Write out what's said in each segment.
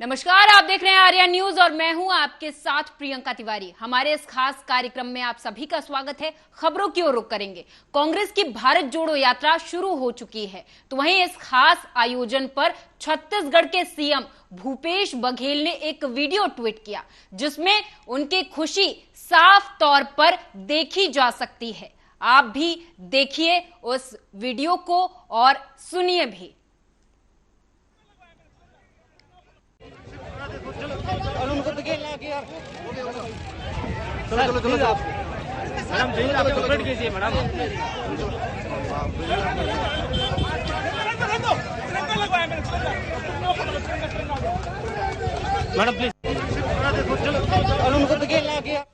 नमस्कार, आप देख रहे हैं आर्या न्यूज और मैं हूं आपके साथ प्रियंका तिवारी। हमारे इस खास कार्यक्रम में आप सभी का स्वागत है। खबरों की ओर रुख करेंगे। कांग्रेस की भारत जोड़ो यात्रा शुरू हो चुकी है, तो वहीं इस खास आयोजन पर छत्तीसगढ़ के सीएम भूपेश बघेल ने एक वीडियो ट्वीट किया, जिसमें उनकी खुशी साफ तौर पर देखी जा सकती है। आप भी देखिए उस वीडियो को और सुनिए भी। उनको तो खेलना है यार। चलो चलो आप मैडम जी आप कॉपरेट कीजिए मैडम। मैडम प्लीज उनको तो खेलना है।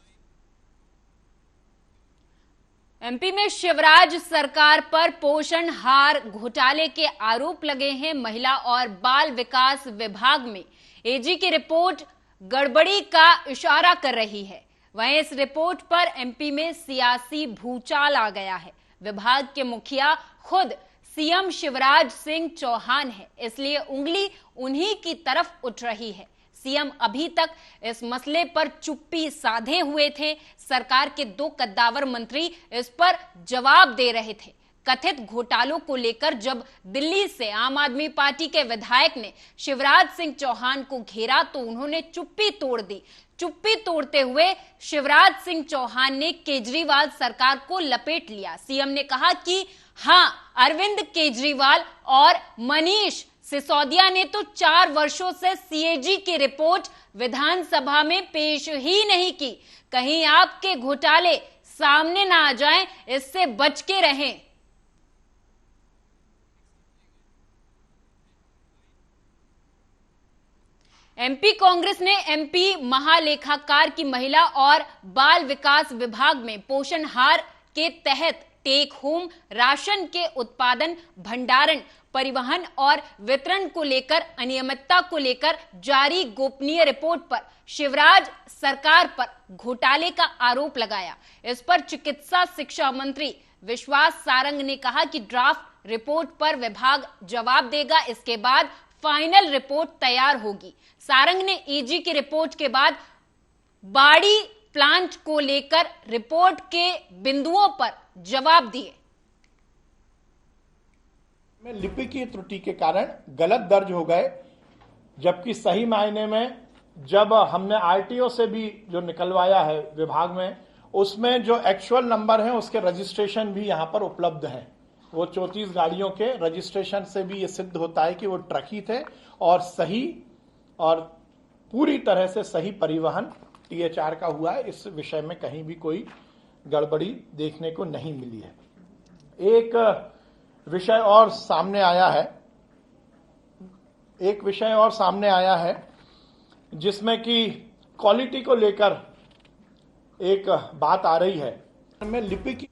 एमपी में शिवराज सरकार पर पोषण घोटाले के आरोप लगे हैं। महिला और बाल विकास विभाग में एजी की रिपोर्ट गड़बड़ी का इशारा कर रही है। वहीं इस रिपोर्ट पर एमपी में सियासी भूचाल आ गया है। विभाग के मुखिया खुद सीएम शिवराज सिंह चौहान है, इसलिए उंगली उन्हीं की तरफ उठ रही है। सीएम अभी तक इस मसले पर चुप्पी साधे हुए थे। सरकार के दो कद्दावर मंत्री इस पर जवाब दे रहे थे। कथित घोटालों को लेकर जब दिल्ली से आम आदमी पार्टी के विधायक ने शिवराज सिंह चौहान को घेरा, तो उन्होंने चुप्पी तोड़ दी। चुप्पी तोड़ते हुए शिवराज सिंह चौहान ने केजरीवाल सरकार को लपेट लिया। सीएम ने कहा कि हां, अरविंद केजरीवाल और मनीष सिसोदिया ने तो 4 वर्षों से सीएजी की रिपोर्ट विधानसभा में पेश ही नहीं की। कहीं आपके घोटाले सामने ना आ जाएं, इससे बच के रहें। एमपी कांग्रेस ने एमपी महालेखाकार की महिला और बाल विकास विभाग में पोषणहार के तहत टेक होम राशन के उत्पादन, भंडारण, परिवहन और वितरण को लेकर अनियमितता को लेकर जारी गोपनीय रिपोर्ट पर शिवराज सरकार पर घोटाले का आरोप लगाया। इस पर चिकित्सा शिक्षा मंत्री विश्वास सारंग ने कहा कि ड्राफ्ट रिपोर्ट पर विभाग जवाब देगा, इसके बाद फाइनल रिपोर्ट तैयार होगी। सारंग ने ईजी की रिपोर्ट के बाद बाड़ी प्लांट को लेकर रिपोर्ट के बिंदुओं पर जवाब दिए। में लिपि की त्रुटि के कारण गलत दर्ज हो गए, जबकि सही मायने में जब हमने आरटीओ से भी जो निकलवाया है विभाग में, उसमें जो एक्चुअल नंबर है उसके रजिस्ट्रेशन भी यहां पर उपलब्ध हैं। वो 34 गाड़ियों के रजिस्ट्रेशन से भी ये सिद्ध होता है कि वो ट्रक ही थे और सही और पूरी तरह से सही परिवहन टीएचआर का हुआ है। इस विषय में कहीं भी कोई गड़बड़ी देखने को नहीं मिली है। एक विषय और सामने आया है जिसमें कि क्वालिटी को लेकर एक बात आ रही है। में लिपि की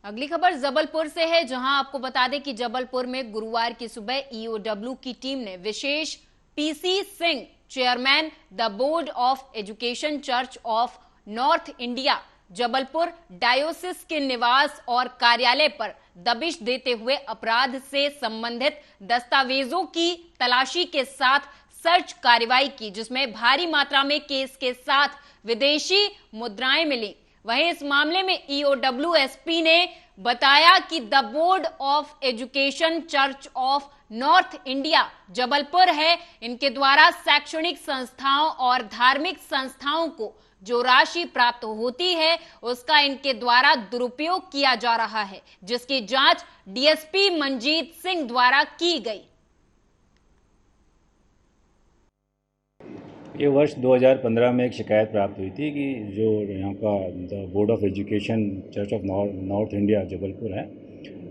अगली खबर जबलपुर से है, जहां आपको बता दें कि जबलपुर में गुरुवार की सुबह ईओडब्ल्यू की टीम ने विशेष PC Singh, chairman the board of education church of north India Jabalpur diocese के निवास और कार्यालय पर दबिश देते हुए अपराध से संबंधित दस्तावेजों की तलाशी के साथ सर्च कार्रवाई की, जिसमें भारी मात्रा में केस के साथ विदेशी मुद्राएं मिली। वहीं इस मामले में ईओडब्ल्यू एसपी ने बताया कि the board of education church of north India Jabalpur है, इनके द्वारा शैक्षणिक संस्थाओं और धार्मिक संस्थाओं को जो राशि प्राप्त होती है उसका इनके द्वारा दुरुपयोग किया जा रहा है, जिसकी जांच डीएसपी मंजीत सिंह द्वारा की गई। ये वर्ष 2015 में एक शिकायत प्राप्त हुई थी कि जो यहाँ का the board of education church of north India Jabalpur है,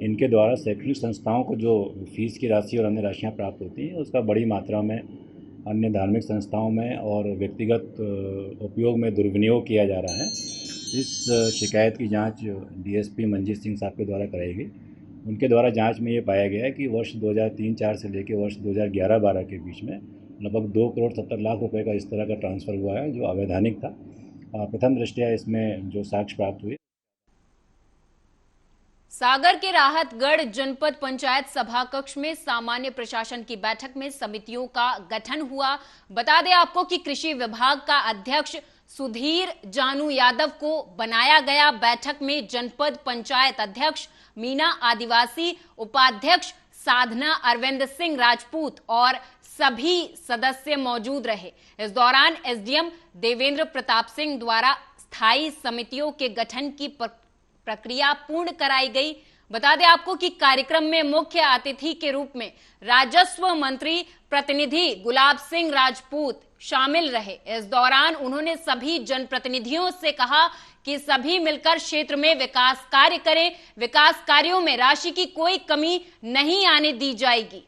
इनके द्वारा शैक्षणिक संस्थाओं को जो फीस की राशि और अन्य राशियाँ प्राप्त होती हैं उसका बड़ी मात्रा में अन्य धार्मिक संस्थाओं में और व्यक्तिगत उपयोग में दुर्विनियोग किया जा रहा है। इस शिकायत की जांच डीएसपी मंजीत सिंह साहब के द्वारा कराई गई। उनके द्वारा जांच में ये पाया गया है कि वर्ष 2003-04 से लेकर वर्ष 2011-12 के बीच में लगभग 2 करोड़ 70 लाख रुपए का इस तरह का ट्रांसफ़र हुआ है, जो अवैधानिक था। प्रथम दृष्टया इसमें जो साक्ष्य प्राप्त हुए सागर के राहतगढ़ जनपद पंचायत सभा कक्ष में सामान्य प्रशासन की बैठक में समितियों का गठन हुआ। बता दें आपको कि कृषि विभाग का अध्यक्ष सुधीर जानू यादव को बनाया गया। बैठक में जनपद पंचायत अध्यक्ष मीना आदिवासी, उपाध्यक्ष साधना अरविंद सिंह राजपूत और सभी सदस्य मौजूद रहे। इस दौरान एसडीएम देवेंद्र प्रताप सिंह द्वारा स्थायी समितियों के गठन की प्रक्रिया पूर्ण कराई गई। बता दें आपको कि कार्यक्रम में मुख्य अतिथि के रूप में राजस्व मंत्री प्रतिनिधि गुलाब सिंह राजपूत शामिल रहे। इस दौरान उन्होंने सभी जनप्रतिनिधियों से कहा कि सभी मिलकर क्षेत्र में विकास कार्य करें। विकास कार्यों में राशि की कोई कमी नहीं आने दी जाएगी।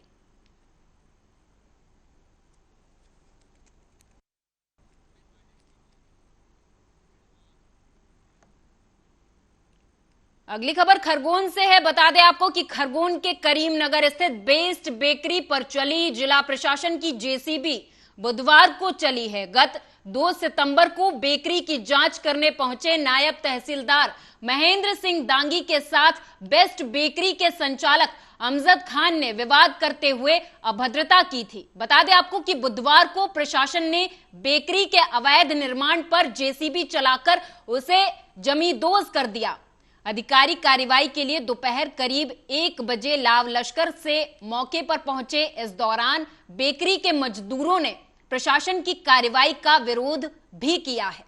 अगली खबर खरगोन से है। बता दें आपको कि खरगोन के करीमनगर स्थित बेस्ट बेकरी पर चली जिला प्रशासन की जेसीबी बुधवार को चली है। गत 2 सितंबर को बेकरी की जांच करने पहुंचे नायब तहसीलदार महेंद्र सिंह दांगी के साथ बेस्ट बेकरी के संचालक अमजद खान ने विवाद करते हुए अभद्रता की थी। बता दें आपको कि बुधवार को प्रशासन ने बेकरी के अवैध निर्माण पर जेसीबी चलाकर उसे जमींदोज कर दिया। अधिकारी कार्रवाई के लिए दोपहर करीब 1 बजे लाव लश्कर से मौके पर पहुंचे। इस दौरान बेकरी के मजदूरों ने प्रशासन की कार्रवाई का विरोध भी किया है।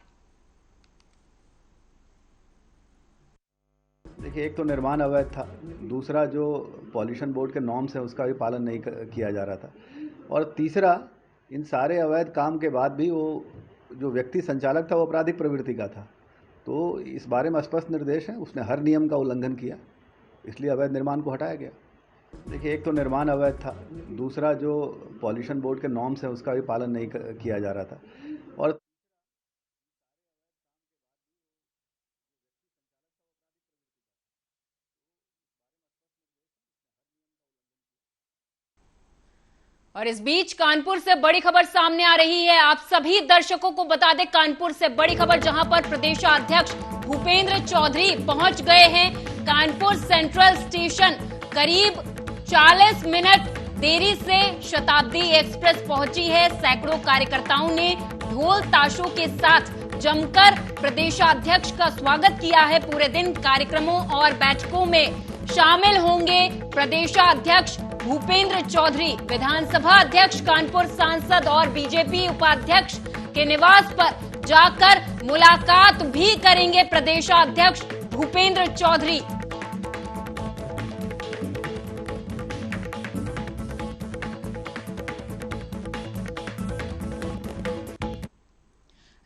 देखिए, एक तो निर्माण अवैध था, दूसरा जो पॉल्यूशन बोर्ड के नॉर्म्स है उसका भी पालन नहीं किया जा रहा था, और तीसरा इन सारे अवैध काम के बाद भी वो जो व्यक्ति संचालक था वो आपराधिक प्रवृत्ति का था। तो इस बारे में स्पष्ट निर्देश है, उसने हर नियम का उल्लंघन किया, इसलिए अवैध निर्माण को हटाया गया। देखिए, एक तो निर्माण अवैध था, दूसरा जो पॉल्यूशन बोर्ड के नॉर्म्स है उसका भी पालन नहीं किया जा रहा था, और इस बीच कानपुर से बड़ी खबर सामने आ रही है। आप सभी दर्शकों को बता दें, कानपुर से बड़ी खबर जहां पर प्रदेशाध्यक्ष भूपेंद्र चौधरी पहुंच गए हैं। कानपुर सेंट्रल स्टेशन करीब 40 मिनट देरी से शताब्दी एक्सप्रेस पहुंची है। सैकड़ों कार्यकर्ताओं ने ढोल ताशों के साथ जमकर प्रदेशाध्यक्ष का स्वागत किया है। पूरे दिन कार्यक्रमों और बैठकों में शामिल होंगे प्रदेशाध्यक्ष भूपेंद्र चौधरी। विधानसभा अध्यक्ष, कानपुर सांसद और बीजेपी उपाध्यक्ष के निवास पर जाकर मुलाकात भी करेंगे प्रदेशाध्यक्ष भूपेंद्र चौधरी।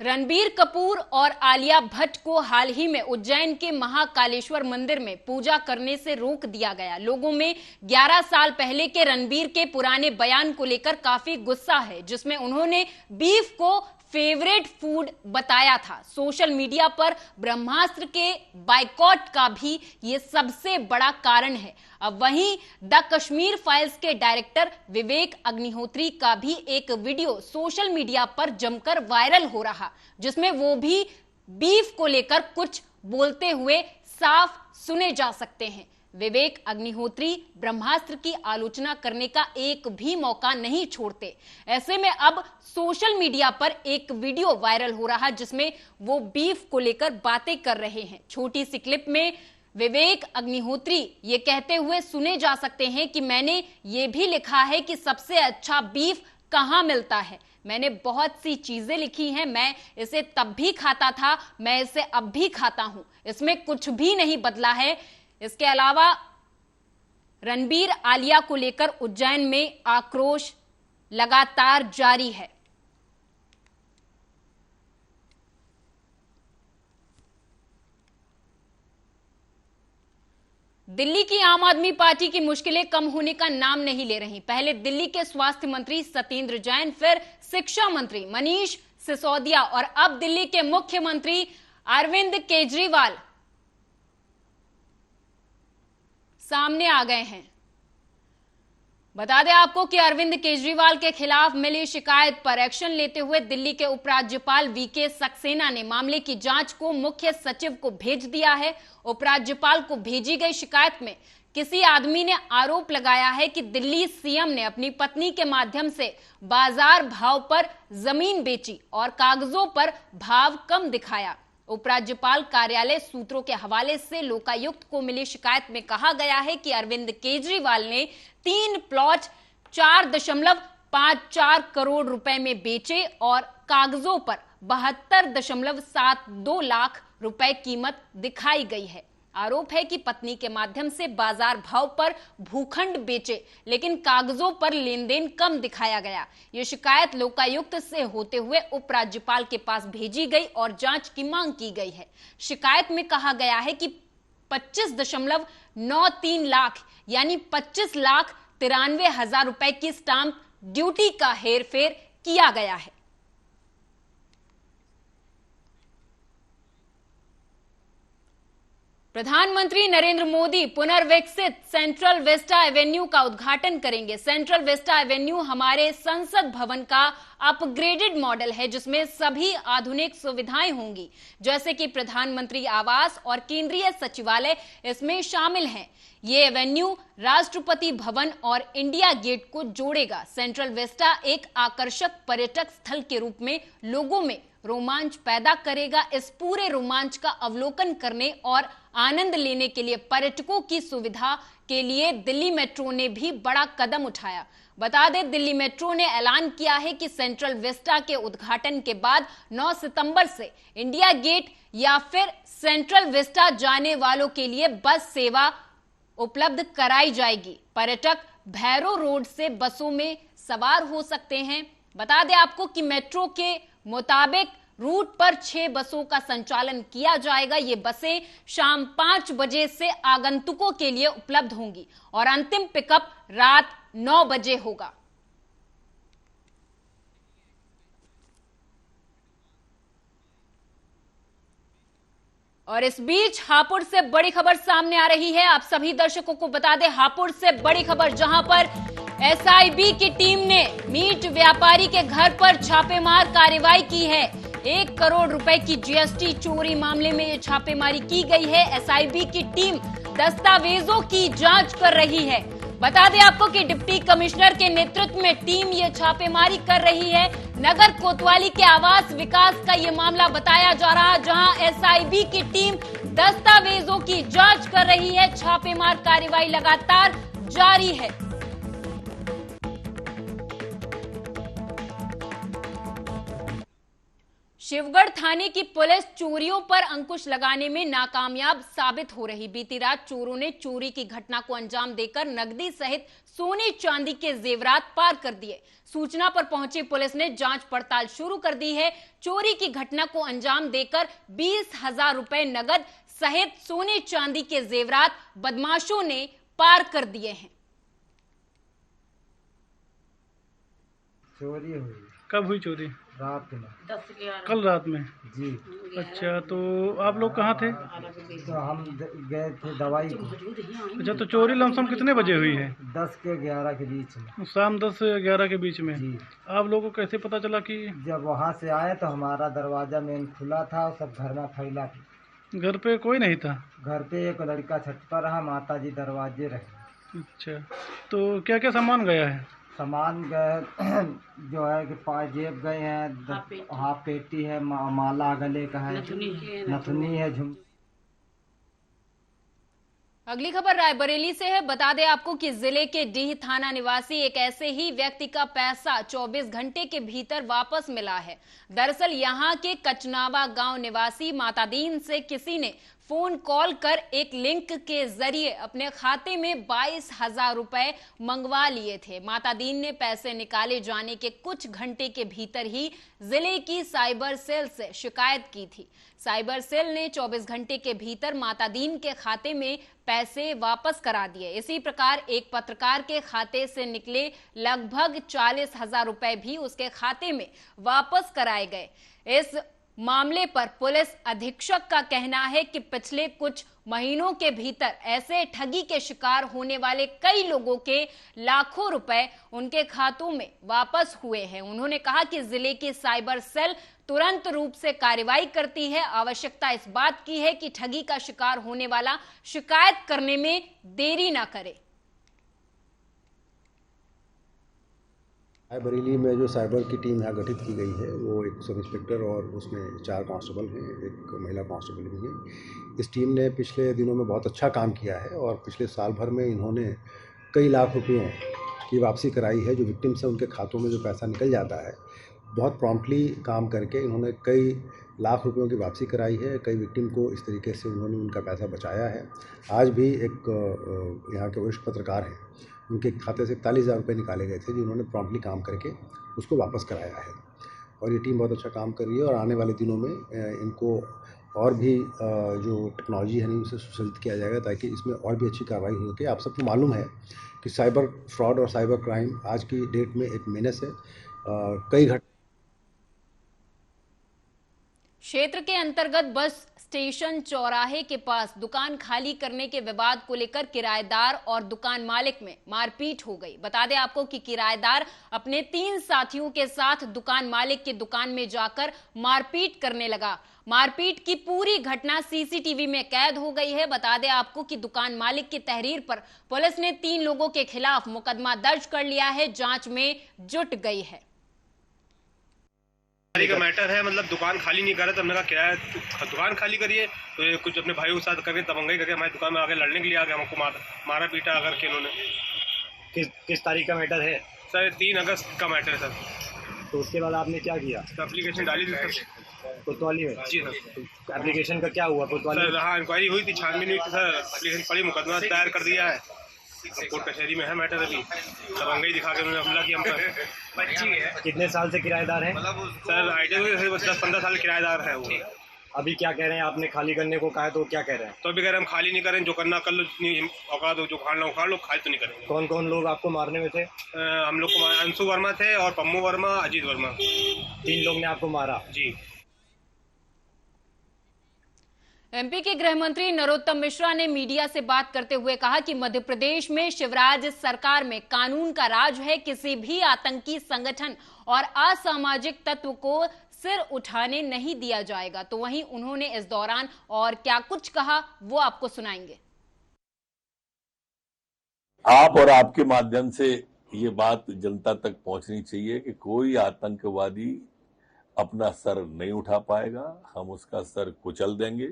रणबीर कपूर और आलिया भट्ट को हाल ही में उज्जैन के महाकालेश्वर मंदिर में पूजा करने से रोक दिया गया। लोगों में 11 साल पहले के रणबीर के पुराने बयान को लेकर काफी गुस्सा है, जिसमें उन्होंने बीफ को फेवरेट फूड बताया था। सोशल मीडिया पर ब्रह्मास्त्र के बाइकॉट का भी ये सबसे बड़ा कारण है। अब वहीं द कश्मीर फाइल्स के डायरेक्टर विवेक अग्निहोत्री का भी एक वीडियो सोशल मीडिया पर जमकर वायरल हो रहा, जिसमें वो भी बीफ को लेकर कुछ बोलते हुए साफ सुने जा सकते हैं। विवेक अग्निहोत्री ब्रह्मास्त्र की आलोचना करने का एक भी मौका नहीं छोड़ते। ऐसे में अब सोशल मीडिया पर एक वीडियो वायरल हो रहा, जिसमें वो बीफ को लेकर बातें कर रहे हैं। छोटी सी क्लिप में विवेक अग्निहोत्री ये कहते हुए सुने जा सकते हैं कि मैंने ये भी लिखा है कि सबसे अच्छा बीफ कहां मिलता है। मैंने बहुत सी चीजें लिखी हैं, मैं इसे तब भी खाता था, मैं इसे अब भी खाता हूं, इसमें कुछ भी नहीं बदला है। इसके अलावा रणबीर आलिया को लेकर उज्जैन में आक्रोश लगातार जारी है। दिल्ली की आम आदमी पार्टी की मुश्किलें कम होने का नाम नहीं ले रही। पहले दिल्ली के स्वास्थ्य मंत्री सत्येंद्र जैन, फिर शिक्षा मंत्री मनीष सिसोदिया और अब दिल्ली के मुख्यमंत्री अरविंद केजरीवाल सामने आ गए हैं। बता दें आपको कि अरविंद केजरीवाल के खिलाफ मिली शिकायत पर एक्शन लेते हुए दिल्ली के उपराज्यपाल वीके सक्सेना ने मामले की जांच को मुख्य सचिव को भेज दिया है। उपराज्यपाल को भेजी गई शिकायत में किसी आदमी ने आरोप लगाया है कि दिल्ली सीएम ने अपनी पत्नी के माध्यम से बाजार भाव पर जमीन बेची और कागजों पर भाव कम दिखाया। उपराज्यपाल कार्यालय सूत्रों के हवाले से लोकायुक्त को मिली शिकायत में कहा गया है कि अरविंद केजरीवाल ने 3 प्लॉट 4.54 करोड़ रुपए में बेचे और कागजों पर 72.72 लाख रुपए कीमत दिखाई गई है। आरोप है कि पत्नी के माध्यम से बाजार भाव पर भूखंड बेचे, लेकिन कागजों पर लेन देन कम दिखाया गया। यह शिकायत लोकायुक्त से होते हुए उपराज्यपाल के पास भेजी गई और जांच की मांग की गई है। शिकायत में कहा गया है कि 25.93 लाख यानी 25,93,000 रुपए की स्टांप ड्यूटी का हेरफेर किया गया है। प्रधानमंत्री नरेंद्र मोदी पुनर्विकसित सेंट्रल वेस्टा एवेन्यू का उद्घाटन करेंगे। सेंट्रल वेस्टा एवेन्यू हमारे संसद भवन का अपग्रेडेड मॉडल है, जिसमें सभी आधुनिक सुविधाएं होंगी, जैसे कि प्रधानमंत्री आवास और केंद्रीय सचिवालय इसमें शामिल हैं। ये एवेन्यू राष्ट्रपति भवन और इंडिया गेट को जोड़ेगा। सेंट्रल वेस्टा एक आकर्षक पर्यटक स्थल के रूप में लोगों में रोमांच पैदा करेगा। इस पूरे रोमांच का अवलोकन करने और आनंद लेने के लिए पर्यटकों की सुविधा के लिए दिल्ली मेट्रो ने भी बड़ा कदम उठाया। बता दें, दिल्ली मेट्रो ने ऐलान किया है कि सेंट्रल वेस्टा के उद्घाटन के बाद 9 सितंबर से इंडिया गेट या फिर सेंट्रल वेस्टा जाने वालों के लिए बस सेवा उपलब्ध कराई जाएगी। पर्यटक भैरो रोड से बसों में सवार हो सकते हैं। बता दें आपको कि मेट्रो के मुताबिक रूट पर 6 बसों का संचालन किया जाएगा। ये बसें शाम 5 बजे से आगंतुकों के लिए उपलब्ध होंगी और अंतिम पिकअप रात 9 बजे होगा। और इस बीच हापुड़ से बड़ी खबर सामने आ रही है। आप सभी दर्शकों को बता दें, हापुड़ से बड़ी खबर, जहां पर एसआईबी की टीम ने मीट व्यापारी के घर पर छापेमार कार्रवाई की है। 1 करोड़ रुपए की जीएसटी चोरी मामले में ये छापेमारी की गई है। एसआईबी की टीम दस्तावेजों की जांच कर रही है। बता दें आपको कि डिप्टी कमिश्नर के नेतृत्व में टीम ये छापेमारी कर रही है। नगर कोतवाली के आवास विकास का ये मामला बताया जा रहा है, जहां एसआईबी की टीम दस्तावेजों की जांच कर रही है। छापेमार कार्रवाई लगातार जारी है। शिवगढ़ थाने की पुलिस चोरियों पर अंकुश लगाने में नाकामयाब साबित हो रही। बीती रात चोरों ने चोरी की घटना को अंजाम देकर नकदी सहित सोने चांदी के जेवरात पार कर दिए। सूचना पर पहुंची पुलिस ने जांच पड़ताल शुरू कर दी है। चोरी की घटना को अंजाम देकर 20,000 रुपए नगद सहित सोने चांदी के जेवरात बदमाशों ने पार कर दिए हैं। चोरी हुई। कब हुई चोरी? रात में। कल रात में? जी। अच्छा, तो आप लोग कहाँ थे? तो हम गए थे दवाई को। अच्छा, तो चोरी लमसम कितने बजे हुई है? 10 के 11 के बीच में। शाम 10 से 11 के बीच में? जी। आप लोगों को कैसे पता चला कि? जब वहाँ से आए तो हमारा दरवाजा मेन खुला था और सब घर में फैला था। घर पे कोई नहीं था? घर पे एक लड़का छत पर रहा, माता जी दरवाजे रहे। अच्छा, तो क्या क्या सामान गया है? सामान गए जो है कि पाजेब गए हैं, हाफ पेटी है, माला गले का है, नथुनी है, झुम। अगली खबर रायबरेली से है। बता दें आपको कि जिले के डीह थाना निवासी एक ऐसे ही व्यक्ति का पैसा 24 घंटे के भीतर वापस मिला है। दरअसल यहां के कचनावा गांव निवासी मातादीन से किसी ने फोन कॉल कर एक लिंक के जरिए अपने खाते में 22,000 रुपए मंगवा लिए थे। मातादीन ने पैसे निकाले जाने के कुछ घंटे के भीतर ही जिले की साइबर सेल से शिकायत की थी। साइबर सेल ने 24 घंटे के भीतर मातादीन के खाते में पैसे वापस करा दिए। इसी प्रकार एक पत्रकार के खाते से निकले लगभग 40,000 रुपए भी उसके खाते में वापस कराए गए। इस मामले पर पुलिस अधीक्षक का कहना है कि पिछले कुछ महीनों के भीतर ऐसे ठगी के शिकार होने वाले कई लोगों के लाखों रुपए उनके खातों में वापस हुए हैं। उन्होंने कहा कि जिले की साइबर सेल तुरंत रूप से कार्रवाई करती है। आवश्यकता इस बात की है कि ठगी का शिकार होने वाला शिकायत करने में देरी ना करे। बरेली में जो साइबर की टीम यहाँ गठित की गई है वो एक सब इंस्पेक्टर और उसमें 4 कांस्टेबल हैं, एक महिला कांस्टेबल भी है। इस टीम ने पिछले दिनों में बहुत अच्छा काम किया है और पिछले साल भर में इन्होंने कई लाख रुपयों की वापसी कराई है। जो विक्टिम से उनके खातों में जो पैसा निकल जाता है, बहुत प्रॉम्प्टली काम करके इन्होंने कई लाख रुपयों की वापसी कराई है। कई विक्टिम को इस तरीके से उन्होंने उनका पैसा बचाया है। आज भी एक यहाँ के वरिष्ठ पत्रकार हैं, उनके खाते से 41,000 रुपये निकाले गए थे, जिन्होंने प्रॉम्प्टली काम करके उसको वापस कराया है। और ये टीम बहुत अच्छा काम कर रही है और आने वाले दिनों में इनको और भी जो टेक्नोलॉजी है उसे सुसज्जित किया जाएगा ताकि इसमें और भी अच्छी कार्रवाई हो सके। आप सबको मालूम है कि साइबर फ्रॉड और साइबर क्राइम आज की डेट में एक मेनस है। कई क्षेत्र के अंतर्गत बस स्टेशन चौराहे के पास दुकान खाली करने के विवाद को लेकर किराएदार और दुकान मालिक में मारपीट हो गई। बता दें आपको कि किराएदार अपने 3 साथियों के साथ दुकान मालिक की दुकान में जाकर मारपीट करने लगा। मारपीट की पूरी घटना सीसीटीवी में कैद हो गई है। बता दें आपको कि दुकान मालिक की तहरीर पर पुलिस ने 3 लोगों के खिलाफ मुकदमा दर्ज कर लिया है, जांच में जुट गई है। का मैटर है, मतलब दुकान खाली नहीं कर रहा, तो हमने कहा किराया दुकान खाली करिए। तो ये कुछ अपने भाइयों के साथ करके दबंगई करके हमारी दुकान में आगे लड़ने के लिए आ गए, हमको मारा पीटा करके इन्होंने। किस तारीख का मैटर है सर? 3 अगस्त का मैटर है सर। तो उसके बाद आपने क्या किया? एप्लीकेशन डाली थी सर कोतवाली में। जी सर। एप्लीकेशन का क्या हुआ कोतवाली सर? हाँ, इंक्वायरी हुई थी, छानबीन हुई थी सर, एप्लीकेशन पड़ी, मुकदमा दायर कर दिया है। कोर्ट कचहरी में है मैटर। अभी दबंगई दिखा के उन्होंने हमला किया हम पर। कितने साल से किराएदार हैं सर? आइडिया 10-15 साल किराएदार है वो। अभी क्या कह रहे हैं? आपने खाली करने को कहा है तो क्या कह रहे हैं? तो अभी कह रहे हैं हम खाली नहीं करें, जो करना कर लो, जितनी औकात हो, जो उखाड़ना उखाड़ लो, खाली तो नहीं करेंगे। कौन कौन लोग आपको मारने में थे? हम लोग को अंशु वर्मा थे और पम्मू वर्मा, अजीत वर्मा, 3 लोग ने आपको मारा। जी। एमपी के गृह मंत्री नरोत्तम मिश्रा ने मीडिया से बात करते हुए कहा कि मध्य प्रदेश में शिवराज सरकार में कानून का राज है। किसी भी आतंकी संगठन और असामाजिक तत्व को सिर उठाने नहीं दिया जाएगा। तो वहीं उन्होंने इस दौरान और क्या कुछ कहा वो आपको सुनाएंगे। आप और आपके माध्यम से ये बात जनता तक पहुंचनी चाहिए कि कोई आतंकवादी अपना सर नहीं उठा पाएगा, हम उसका सर कुचल देंगे।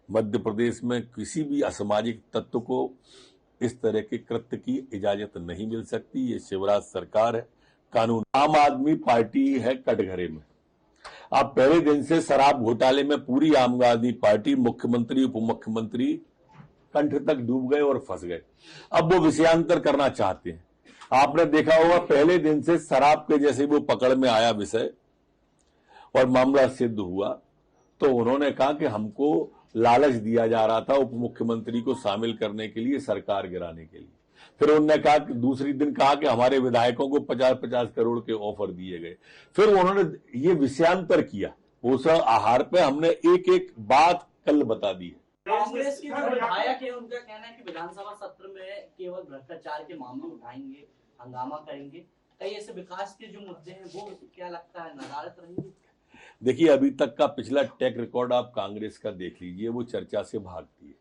मध्य प्रदेश में किसी भी असामाजिक तत्व को इस तरह के कृत्य की इजाजत नहीं मिल सकती। ये शिवराज सरकार है, कानून। आम आदमी पार्टी है कटघरे में। आप पहले दिन से शराब घोटाले में पूरी आम आदमी पार्टी, मुख्यमंत्री, उप मुख्यमंत्री कंठ तक डूब गए और फंस गए। अब वो विषयांतर करना चाहते हैं। आपने देखा होगा पहले दिन से शराब के जैसे वो पकड़ में आया विषय और मामला सिद्ध हुआ, तो उन्होंने कहा कि हमको लालच दिया जा रहा था उप मुख्यमंत्री को शामिल करने के लिए, सरकार गिराने के लिए। फिर उन्होंने कहा कि दूसरी दिन कहा कि हमारे विधायकों को 50-50 करोड़ के ऑफर दिए गए। फिर उन्होंने ये विषयांतर किया। उस आहार पे हमने एक एक बात कल बता दी है। कांग्रेस के जो विधायक है उनका कहना है कि विधानसभा सत्र में केवल भ्रष्टाचार के मामले उठाएंगे, हंगामा करेंगे। कई ऐसे विकास के जो मुद्दे हैं वो क्या लगता है नदारत रहेंगे? देखिए, अभी तक का पिछला ट्रैक रिकॉर्ड आप कांग्रेस का देख लीजिए, वो चर्चा से भागती है।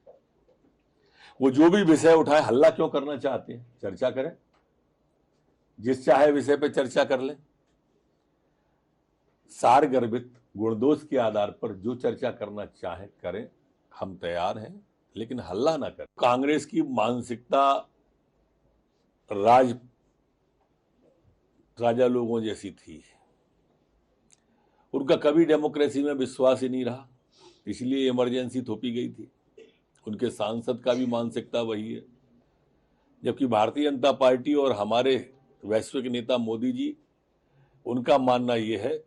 वो जो भी विषय उठाए, हल्ला क्यों करना चाहते हैं? चर्चा करें, जिस चाहे विषय पे चर्चा कर लें। सारगर्भित गुणदोष के आधार पर जो चर्चा करना चाहे करें, हम तैयार हैं, लेकिन हल्ला ना करें। कांग्रेस की मानसिकता राजा लोगों जैसी थी। उनका कभी डेमोक्रेसी में विश्वास ही नहीं रहा, इसलिए इमरजेंसी थोपी गई थी। उनके सांसद का भी मानसिकता वही है। जबकि भारतीय जनता पार्टी और हमारे वैश्विक नेता मोदी जी, उनका मानना यह है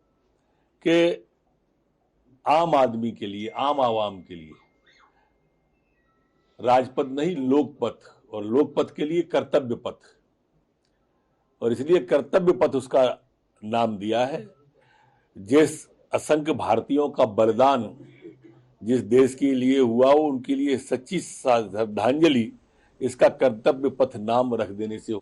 कि आम आदमी के लिए, आम आवाम के लिए राजपथ नहीं लोकपथ, और लोकपथ के लिए कर्तव्य पथ, और इसलिए कर्तव्य पथ उसका नाम दिया है। जिस असंख्य भारतीयों का बलिदान जिस देश के लिए हुआ हो उनके लिए सच्ची श्रद्धांजलि इसका कर्तव्य पथ नाम रख देने से